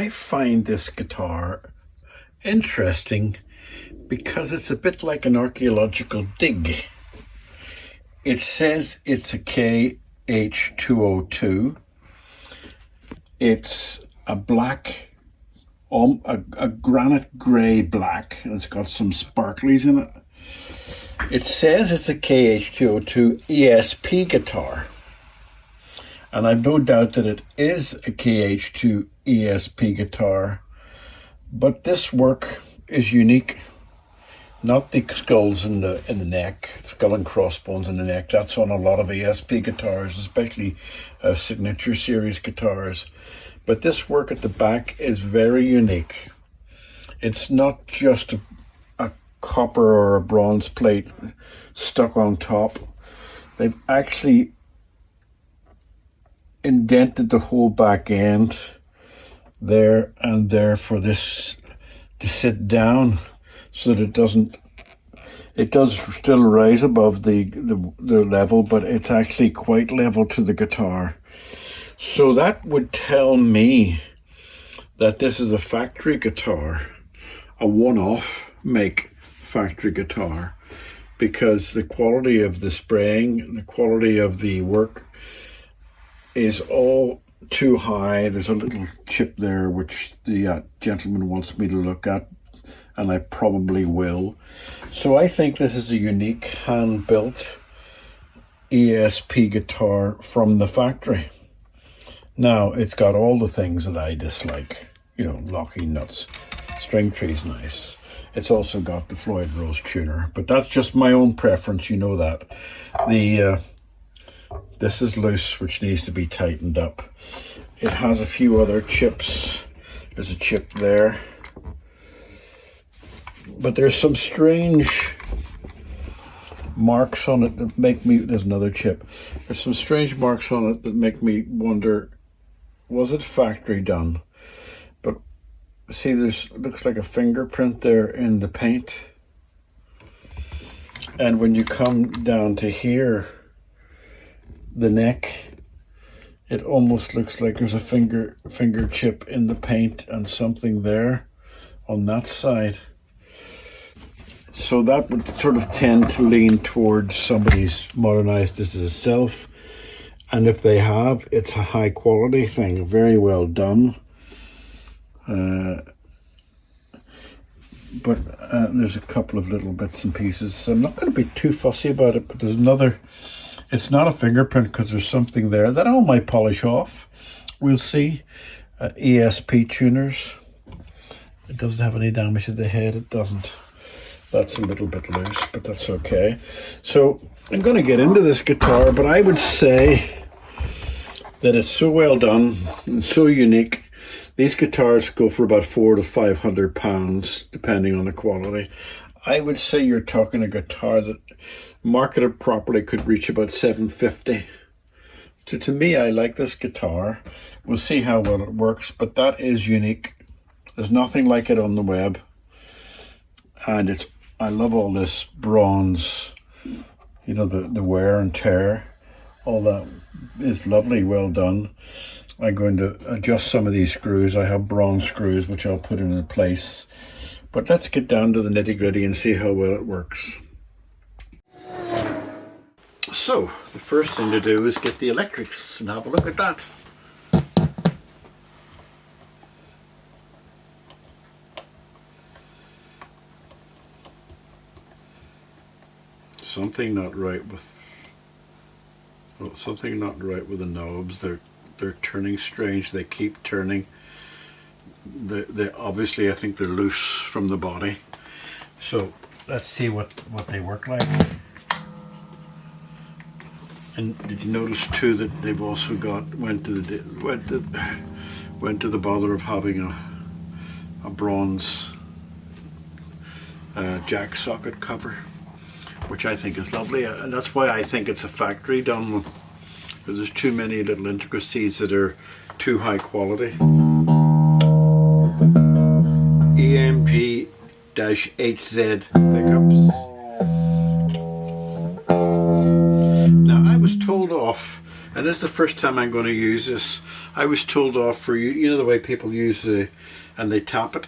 I find this guitar interesting because it's a bit like an archaeological dig. It says it's a KH202. It's a black, a granite grey black, and it's got some sparklies in it. It says it's a KH202 ESP guitar, and I've no doubt that it is a KH2 ESP guitar, but this work is unique. Not the skulls in the neck, skull and crossbones in the neck. That's on a lot of ESP guitars, especially signature series guitars. But this work at the back is very unique. It's not just a copper or a bronze plate stuck on top. They've actually indented the whole back end there and there for this to sit down, so that it does still rise above the level, but it's actually quite level to the guitar. So that would tell me that this is a factory guitar, a one-off make factory guitar, because the quality of the spraying, the quality of the work is all too high. There's a little chip there which the gentleman wants me to look at, and I probably will. So I think this is a unique hand-built ESP guitar from the factory. Now, it's got all the things that I dislike, you know, locking nuts. String tree's nice. It's also got the Floyd Rose tuner, but that's just my own preference, you know that. This is loose, which needs to be tightened up. It has a few other chips. There's a chip there. But there's some strange marks on it that make me, there's another chip. There's some strange marks on it that make me wonder, was it factory done? But see, looks like a fingerprint there in the paint. And when you come down to here, the neck, it almost looks like there's a finger chip in the paint and something there on that side. So that would sort of tend to lean towards somebody's modernized this itself. And if they have, it's a high quality thing, very well done. But there's a couple of little bits and pieces. So I'm not going to be too fussy about it, but there's another, it's not a fingerprint because there's something there that I might polish off. We'll see. ESP tuners. It doesn't have any damage to the head, it doesn't. That's a little bit loose, but that's okay. So I'm going to get into this guitar, but I would say that it's so well done and so unique. These guitars go for about £400 to £500, depending on the quality. I would say you're talking a guitar that, marketed properly, could reach about $750. So to me, I like this guitar. We'll see how well it works, but that is unique. There's nothing like it on the web. And I love all this bronze, you know, the wear and tear. All that is lovely, well done. I'm going to adjust some of these screws. I have bronze screws, which I'll put in place. But let's get down to the nitty-gritty and see how well it works. So, the first thing to do is get the electrics and have a look at that. Something not right with the knobs. They're turning strange. They keep turning. They obviously, I think they're loose from the body. So let's see what they work like. And did you notice too that they've also went to the bother of having a bronze jack socket cover, which I think is lovely, and that's why I think it's a factory done one, because there's too many little intricacies that are too high quality. EMG-HZ pickups. Now I was told off And this is the first time I'm going to use this. I was told off for, you know the way people use and they tap it?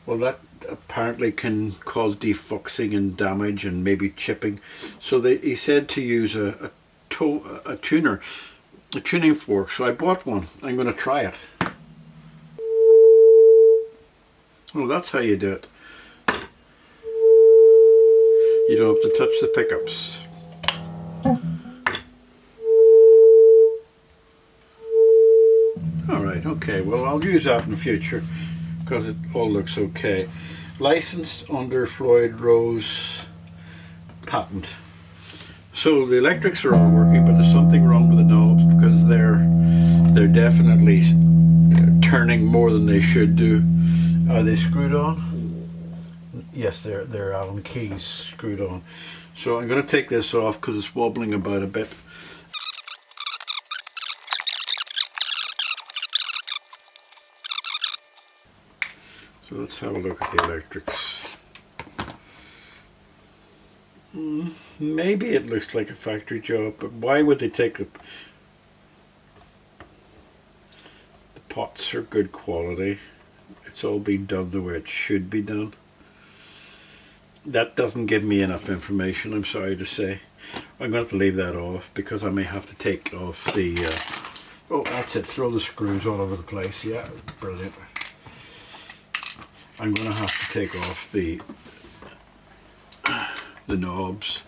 Well, that apparently can cause defuxing and damage and maybe chipping. So he said to use a tuning fork. So I bought one. I'm going to try it. Oh, that's how you do it. You don't have to touch the pickups. Alright, okay, well I'll use that in the future because it all looks okay. Licensed under Floyd Rose patent. So the electrics are all working, but there's something wrong with the knobs because they're definitely turning more than they should do. Are they screwed on? Yes, they're Allen keys screwed on. So I'm going to take this off because it's wobbling about a bit. So let's have a look at the electrics. Maybe it looks like a factory job, but why would they take the pots are good quality. It's all been done the way it should be done. That doesn't give me enough information, I'm sorry to say. I'm going to have to leave that off because I may have to take off the... oh, that's it. Throw the screws all over the place. Yeah, brilliant. I'm going to have to take off the knobs.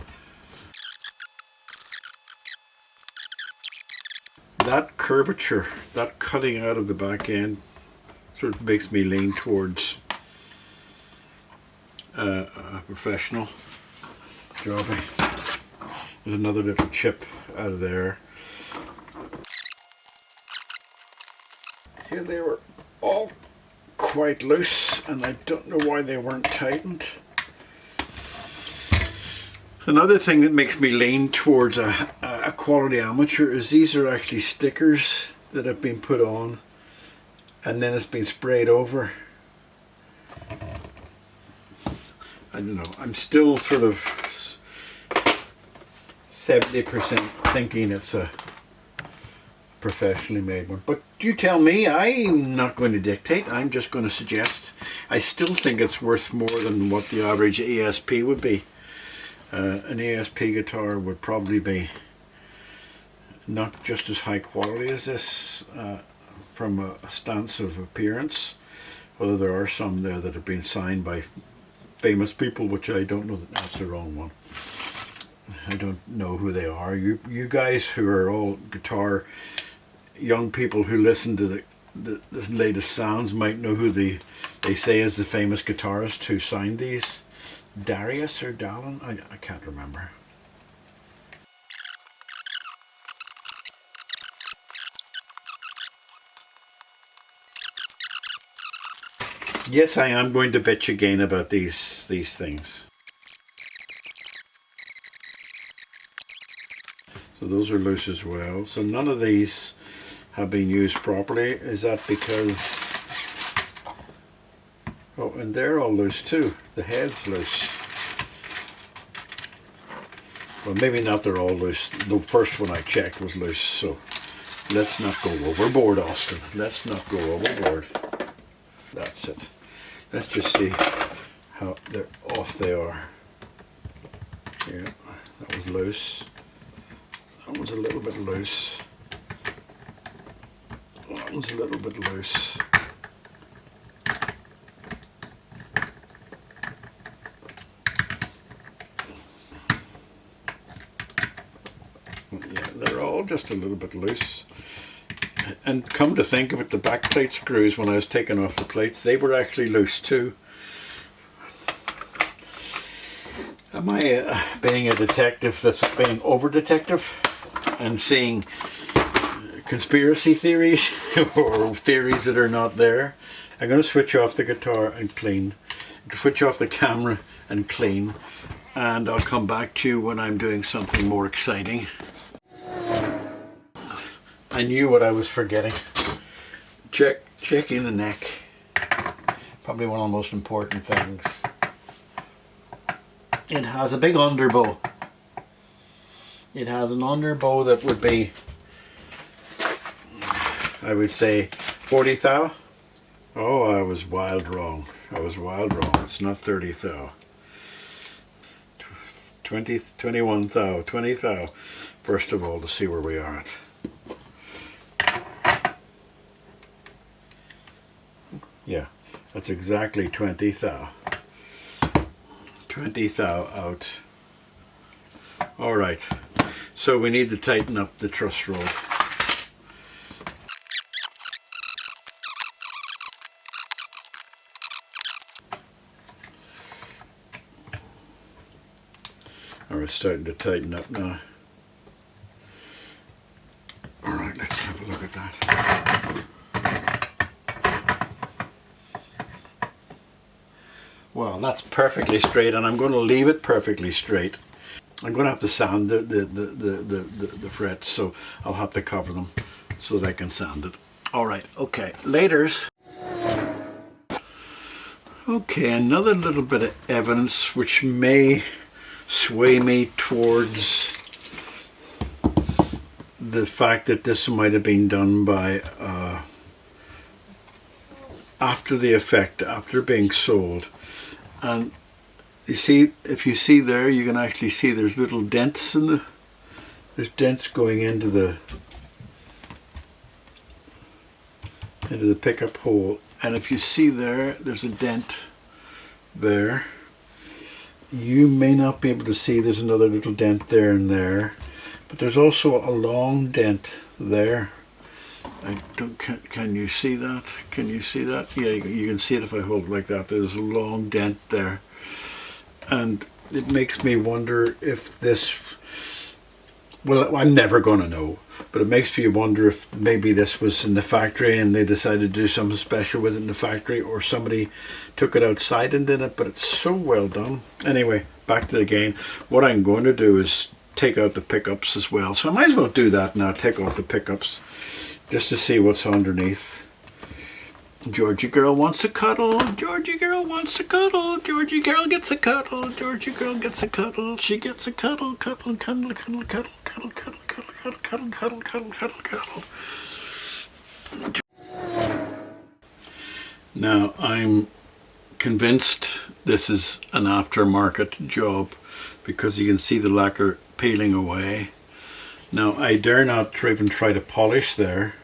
That curvature, that cutting out of the back end sort of makes me lean towards a professional jobbing. There's another little chip out of there. Here they were all quite loose and I don't know why they weren't tightened. Another thing that makes me lean towards a quality amateur is these are actually stickers that have been put on and then it's been sprayed over. I don't know, I'm still sort of 70% thinking it's a professionally made one. But you tell me, I'm not going to dictate, I'm just going to suggest. I still think it's worth more than what the average ESP would be. An ESP guitar would probably be not just as high quality as this from a stance of appearance, although there are some there that have been signed by famous people, which I don't know that's the wrong one. I don't know who they are. You guys who are all guitar young people who listen to the latest sounds might know who they say is the famous guitarist who signed these. Darius or Dallin? I can't remember. Yes, I am going to bitch again about these things. So those are loose as well. So none of these have been used properly. Is that because... oh, and they're all loose too. The head's loose. Well, maybe not they're all loose. The first one I checked was loose, so let's not go overboard, Austin. Let's not go overboard. That's it. Let's just see how off they are. Yeah, that was loose. That one's a little bit loose. That one's a little bit loose. Yeah, they're all just a little bit loose. And come to think of it, the back plate screws, when I was taking off the plates, they were actually loose too. Am I being a detective that's being over-detective and seeing conspiracy theories or theories that are not there? I'm going to switch off the guitar and clean, switch off the camera and clean, and I'll come back to you when I'm doing something more exciting. I knew what I was forgetting. Checking the neck. Probably one of the most important things. It has a big underbow. It has an underbow that would be I would say 40 thou. Oh, I was wild wrong. I was wild wrong. It's not 30 thou. 20, 21 thou, 20 thou. First of all, to see where we are at. Yeah, that's exactly 20 thou. 20 thou out. All right, so we need to tighten up the truss rod. All right, it's starting to tighten up now. All right, let's have a look at that. Well, that's perfectly straight, and I'm going to leave it perfectly straight. I'm going to have to sand the frets, so I'll have to cover them so that I can sand it. All right, okay, laters. Okay, another little bit of evidence which may sway me towards the fact that this might have been done by after the effect, after being sold. And you see, if you see there, you can actually see there's little dents in the, there's dents going into the pickup hole. And if you see there, there's a dent there. You may not be able to see there's another little dent there and there, but there's also a long dent there. I don't, can you see that? Can you see that? Yeah, you can see it if I hold it like that. There's a long dent there. And it makes me wonder if this, well, I'm never going to know, but it makes me wonder if maybe this was in the factory and they decided to do something special with it in the factory, or somebody took it outside and did it, but it's so well done. Anyway, back to the game. What I'm going to do is take out the pickups as well. So I might as well do that now, take off the pickups, just to see what's underneath. Georgie girl wants a cuddle, Georgie girl wants a cuddle, Georgie girl gets a cuddle, Georgie girl gets a cuddle, she gets a cuddle, cuddle, cuddle, cuddle, cuddle, cuddle, cuddle, cuddle, cuddle, cuddle, cuddle, cuddle, cuddle. Now I'm convinced this is an aftermarket job because you can see the lacquer peeling away. Now I dare not even try to polish there.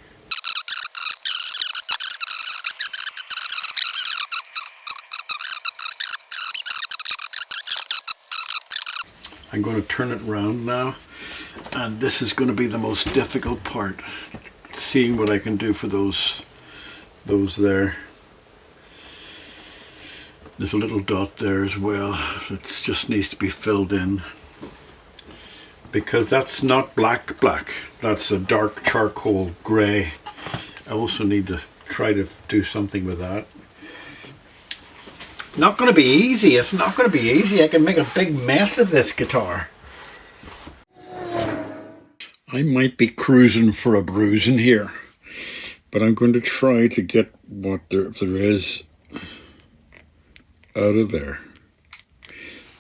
I'm going to turn it around now, and this is going to be the most difficult part, seeing what I can do for those there. There's a little dot there as well that just needs to be filled in, because that's not black, that's a dark charcoal grey. I also need to try to do something with that. Not going to be easy. It's not going to be easy. I can make a big mess of this guitar. I might be cruising for a bruising here, but I'm going to try to get what there is out of there.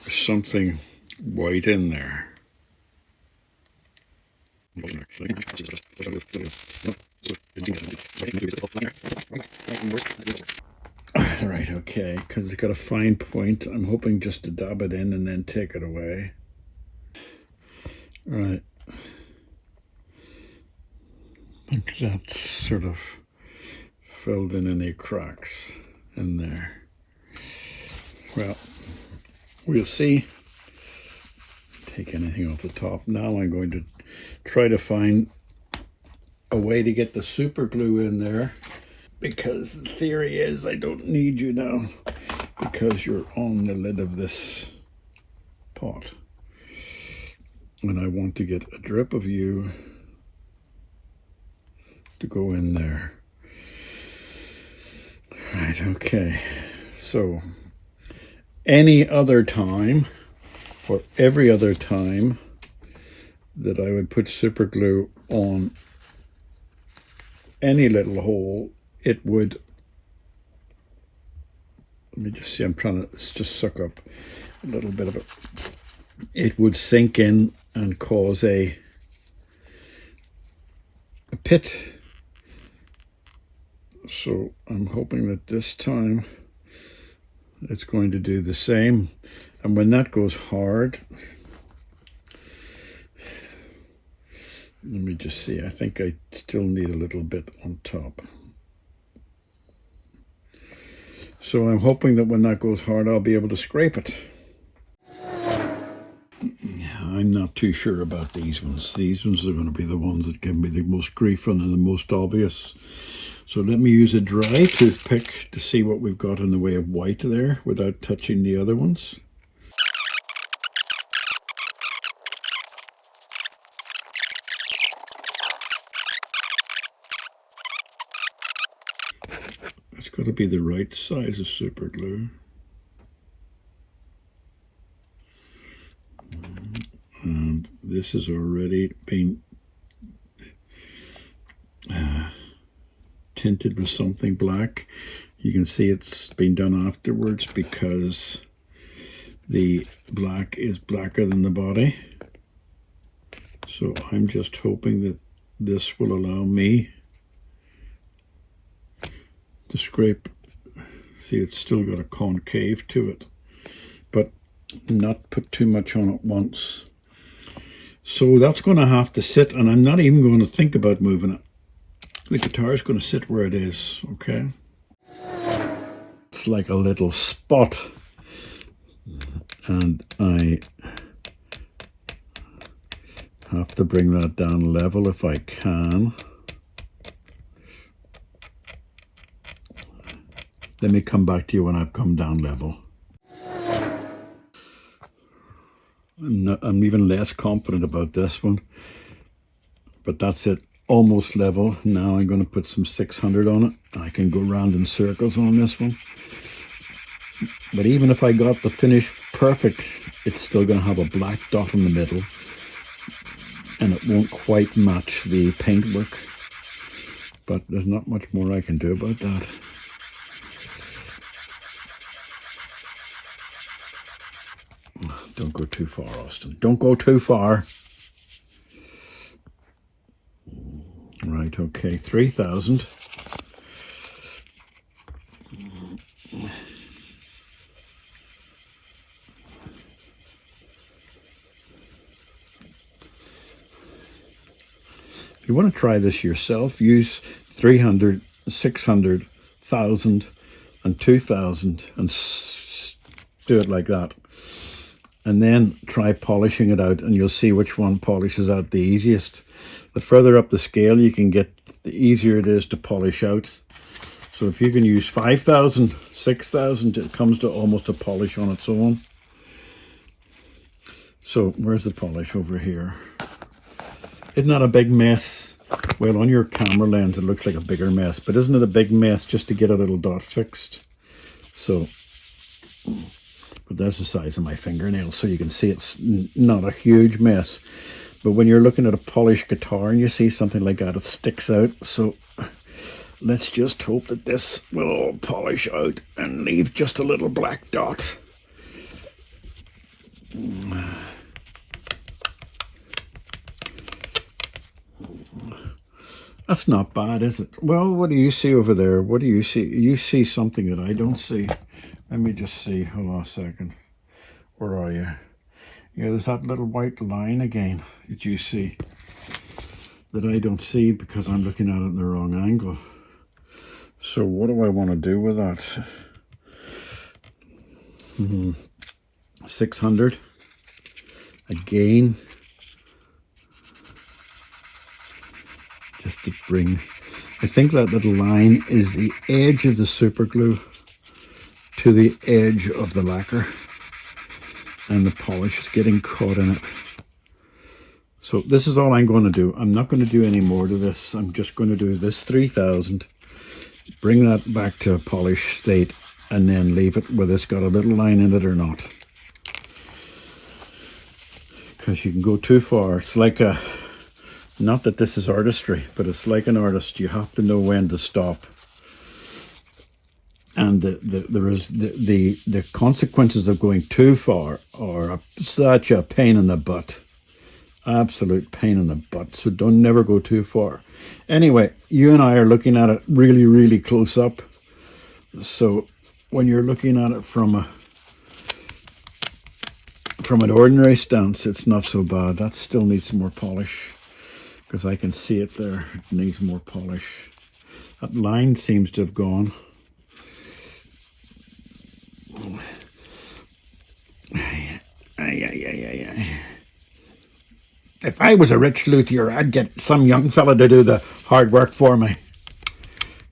There's something white in there. Right, okay, because it's got a fine point. I'm hoping just to dab it in and then take it away. Right. I think that's sort of filled in any cracks in there. Well, we'll see. Take anything off the top. Now I'm going to try to find a way to get the super glue in there, because the theory is I don't need you now because you're on the lid of this pot, and I want to get a drip of you to go in there. Right, okay, so any other time or every other time that I would put super glue on any little hole, it would, let me just see, I'm trying to just suck up a little bit of it. It would sink in and cause a pit So I'm hoping that this time it's going to do the same. And when that goes hard, let me just see, I think I still need a little bit on top. So I'm hoping that when that goes hard, I'll be able to scrape it. I'm not too sure about these ones. These ones are going to be the ones that give me the most grief and the most obvious. So let me use a dry toothpick to see what we've got in the way of white there without touching the other ones. It's got to be the right size of super glue. And this has already been tinted with something black. You can see it's been done afterwards because the black is blacker than the body. So I'm just hoping that this will allow me to scrape. See, it's still got a concave to it, but not put too much on at once. So that's going to have to sit, and I'm not even going to think about moving it. The guitar is going to sit where it is, okay? It's like a little spot, and I have to bring that down level if I can. Let me come back to you when I've come down level. I'm even less confident about this one, but that's it, almost level. Now I'm going to put some 600 on it. I can go round in circles on this one, but even if I got the finish perfect, it's still going to have a black dot in the middle, and it won't quite match the paintwork, but there's not much more I can do about that. Don't go too far, Austin. Don't go too far. Right, okay, 3,000. If you want to try this yourself, use 300, 600, 1,000, and 2,000 and do it like that. And then try polishing it out, and you'll see which one polishes out the easiest. The further up the scale you can get, the easier it is to polish out. So if you can use 5,000, 6,000, it comes to almost a polish on its own. So where's the polish? Over here. Isn't that a big mess? Well, on your camera lens it looks like a bigger mess, but isn't it a big mess just to get a little dot fixed? So, but that's the size of my fingernail, so you can see it's not a huge mess. But when you're looking at a polished guitar and you see something like that, it sticks out. So let's just hope that this will all polish out and leave just a little black dot. That's not bad, is it? Well, what do you see over there? What do you see? You see something that I don't see. Let me just see. Hold on a second. Where are you? Yeah, there's that little white line again that you see that I don't see because I'm looking at it in the wrong angle. So what do I want to do with that? 600 again, just to bring, I think that little line is the edge of the super glue to the edge of the lacquer, and the polish is getting caught in it. So this is all I'm going to do. I'm not going to do any more to this. I'm just going to do this 3,000, bring that back to a polished state, and then leave it whether it's got a little line in it or not. Because you can go too far. It's like a, not that this is artistry, but it's like an artist. You have to know when to stop. And the consequences of going too far are such a pain in the butt. Absolute pain in the butt, so don't never go too far. Anyway, you and I are looking at it really, really close up. So when you're looking at it from an ordinary stance, it's not so bad. That still needs more polish, because I can see it there. It needs more polish. That line seems to have gone. If I was a rich luthier, I'd get some young fella to do the hard work for me.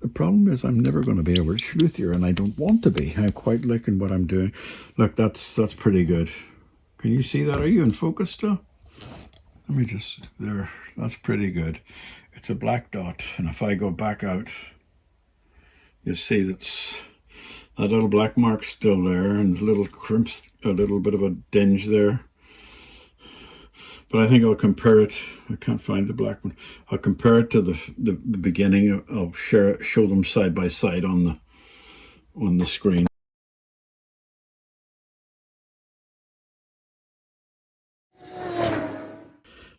The problem is I'm never going to be a rich luthier, and I don't want to be. I'm quite liking what I'm doing. Look, that's pretty good. Can you see that? Are you in focus still? Let me just, there, that's pretty good. It's a black dot, and if I go back out, you'll see that little black mark's still there, and there's little crimps, a little bit of a dinge there. But I think I'll compare it. I can't find the black one. I'll compare it to the beginning. I'll show them side by side on the screen.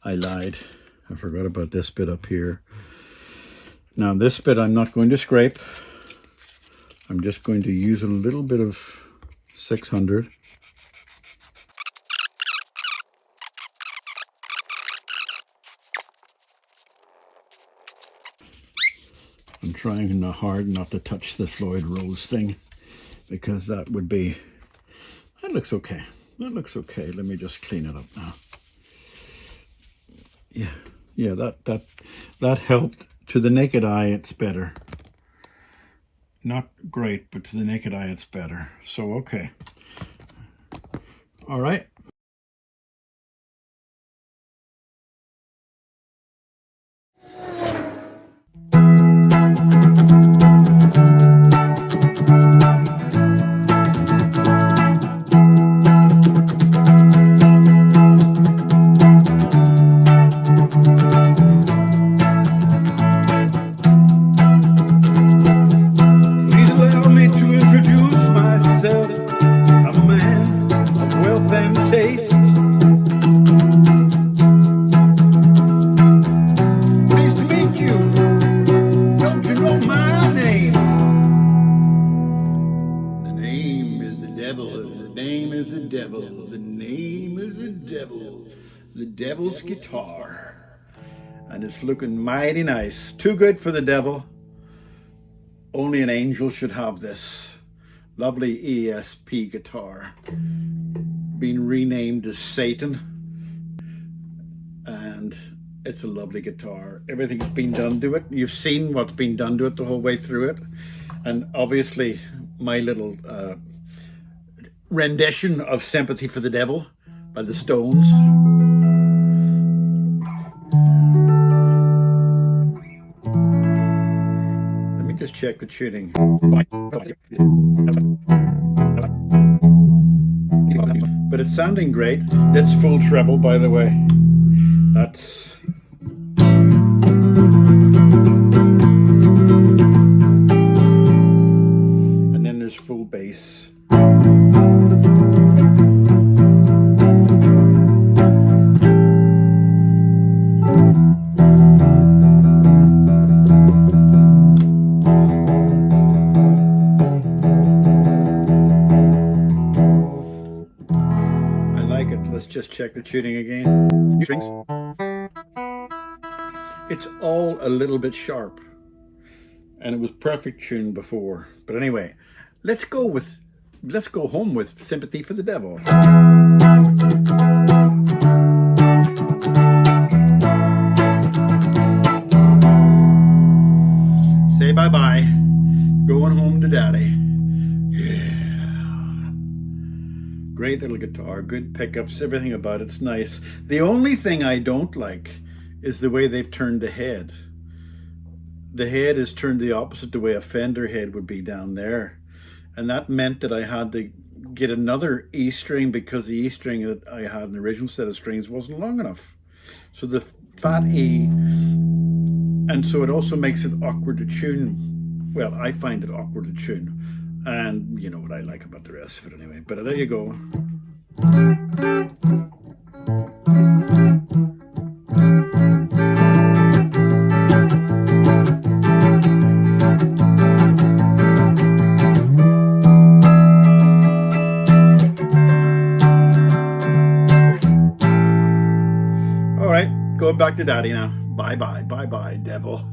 I lied. I forgot about this bit up here. Now this bit I'm not going to scrape. I'm just going to use a little bit of 600. I'm trying hard not to touch the Floyd Rose thing, because that looks okay. That looks okay. Let me just clean it up now. Yeah, that helped. To the naked eye, it's better. Not great, but to the naked eye, it's better. So, okay. All right. The Devil's guitar, and it's looking mighty nice. Too good for the devil. Only an angel should have this lovely ESP guitar, been renamed as Satan, and it's a lovely guitar. Everything's been done to it. You've seen what's been done to it the whole way through it, and obviously my little rendition of Sympathy for the Devil by the Stones. Let me just check the tuning. But it's sounding great. That's full treble, by the way. That's... And then there's full bass. Just check the tuning again. Strings. It's all a little bit sharp, and it was perfect tuned before. But anyway, let's go home with Sympathy for the Devil. Say bye-bye. Going home to Daddy. Great little guitar, good pickups, everything about it's nice. The only thing I don't like is the way they've turned the head. The head is turned the opposite the way a Fender head would be down there. And that meant that I had to get another E string, because the E string that I had in the original set of strings wasn't long enough. So the fat E, and so it also makes it awkward to tune. Well, I find it awkward to tune. And you know what I like about the rest of it anyway. But there you go. All right, going back to daddy now. Bye-bye, bye-bye, devil.